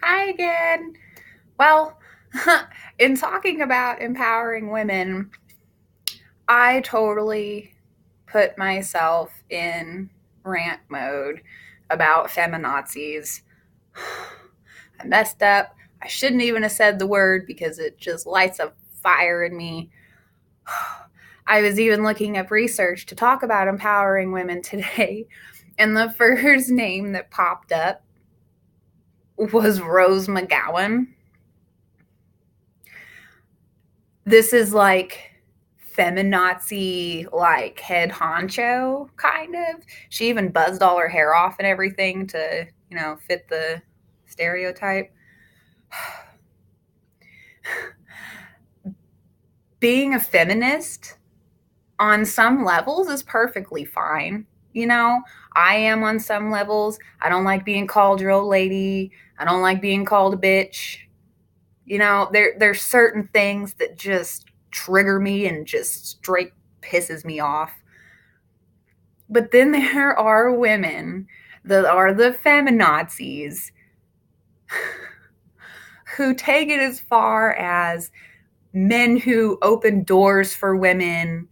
Hi again. Well, in talking about empowering women, I totally put myself in rant mode about feminazis. I messed up. I shouldn't even have said the word because it just lights a fire in me. I was even looking up research to talk about empowering women today, and the first name that popped up was Rose McGowan. This is like feminazi, like head honcho kind of. She even buzzed all her hair off and everything to, fit the stereotype. Being a feminist on some levels is perfectly fine. You know, I am on some levels. I don't like being called your old lady. I don't like being called a bitch. There's certain things that just trigger me and just straight pisses me off. But then there are women that are the feminazis who take it as far as men who open doors for women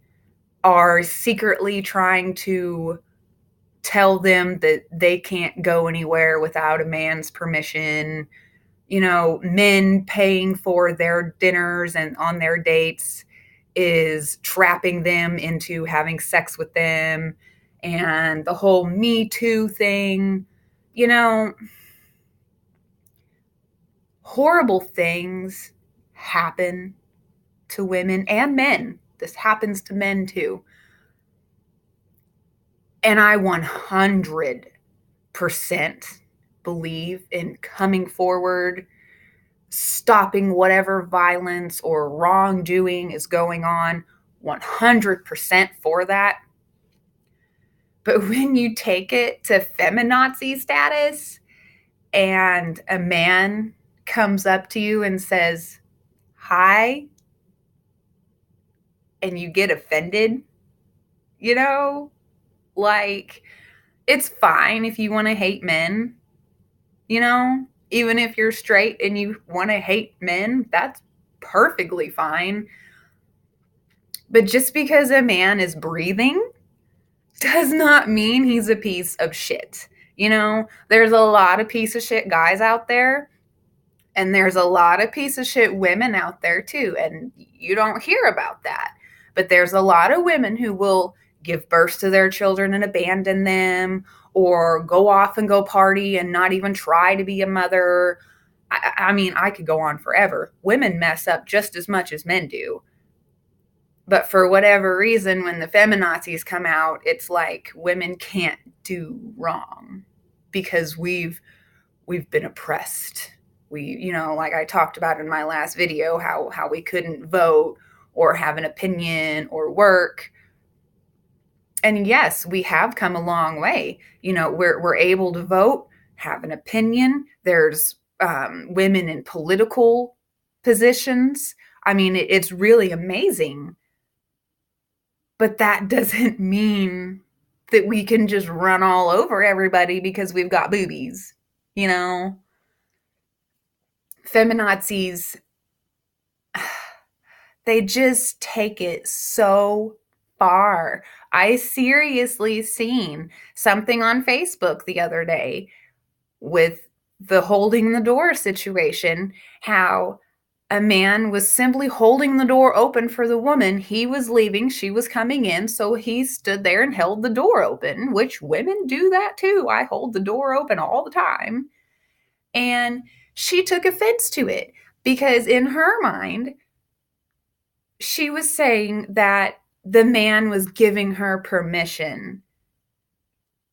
are secretly trying to tell them that they can't go anywhere without a man's permission. Men paying for their dinners and on their dates is trapping them into having sex with them, and the whole Me Too thing. You know, horrible things happen to women and men. This happens to men too. And I 100% believe in coming forward, stopping whatever violence or wrongdoing is going on, 100% for that. But when you take it to feminazi status and a man comes up to you and says, hi, and you get offended, you know, like it's fine if you want to hate men, even if you're straight and you want to hate men, that's perfectly fine. But just because a man is breathing does not mean he's a piece of shit. There's a lot of piece of shit guys out there, and there's a lot of piece of shit women out there too, and you don't hear about that. But there's a lot of women who will give birth to their children and abandon them, or go off and go party and not even try to be a mother. I mean, I could go on forever. Women mess up just as much as men do. But for whatever reason, when the feminazis come out, it's like women can't do wrong because we've been oppressed. Like I talked about in my last video, how we couldn't vote or have an opinion or work. And yes, we have come a long way. We're able to vote, have an opinion. There's women in political positions. I mean, it's really amazing. But that doesn't mean that we can just run all over everybody because we've got boobies. You know, feminazis, they just take it so far. I seriously seen something on Facebook the other day with the holding the door situation, how a man was simply holding the door open for the woman. He was leaving, she was coming in, so he stood there and held the door open, which women do that too. I hold the door open all the time. And she took offense to it because in her mind, she was saying that the man was giving her permission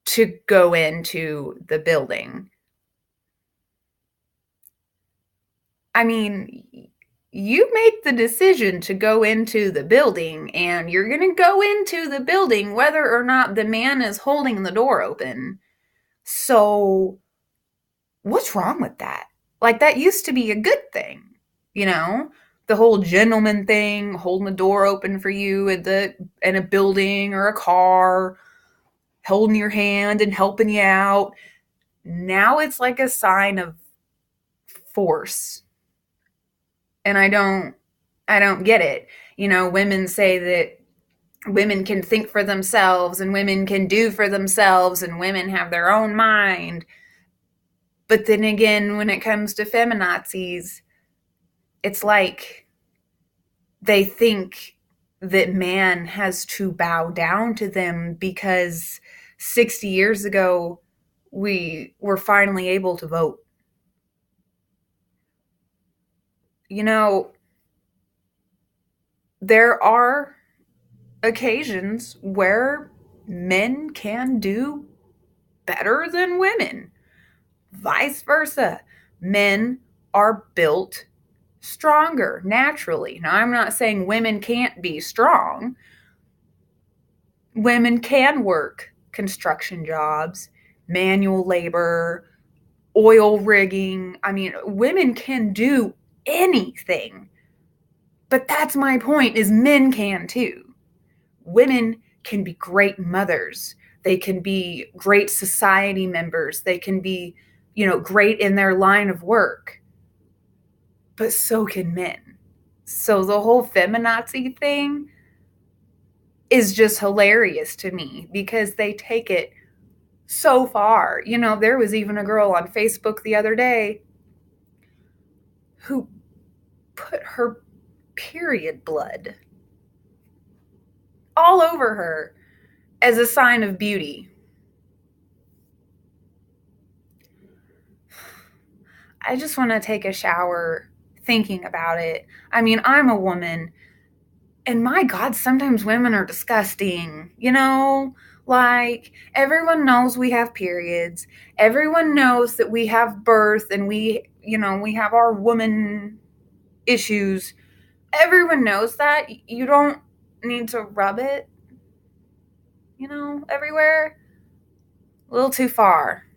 to go into the building. I mean, you make the decision to go into the building, and you're going to go into the building whether or not the man is holding the door open. So, what's wrong with that? Like, that used to be a good thing, you know? The whole gentleman thing, holding the door open for you in a building or a car, holding your hand and helping you out. Now it's like a sign of force. And I don't get it. Women say that women can think for themselves and women can do for themselves and women have their own mind. But then again, when it comes to feminazis, it's like they think that man has to bow down to them because 60 years ago we were finally able to vote. You know, there are occasions where men can do better than women, vice versa. Men are built stronger naturally. Now, I'm not saying women can't be strong. Women can work construction jobs, manual labor, oil rigging. I mean, women can do anything. But that's my point, is men can too. Women can be great mothers. They can be great society members. They can be, great in their line of work. But so can men. So the whole feminazi thing is just hilarious to me because they take it so far. There was even a girl on Facebook the other day who put her period blood all over her as a sign of beauty. I just want to take a shower thinking about it. I mean, I'm a woman, and my God, sometimes women are disgusting, Like, everyone knows we have periods. Everyone knows that we have birth and we have our woman issues. Everyone knows that. You don't need to rub it, everywhere. A little too far.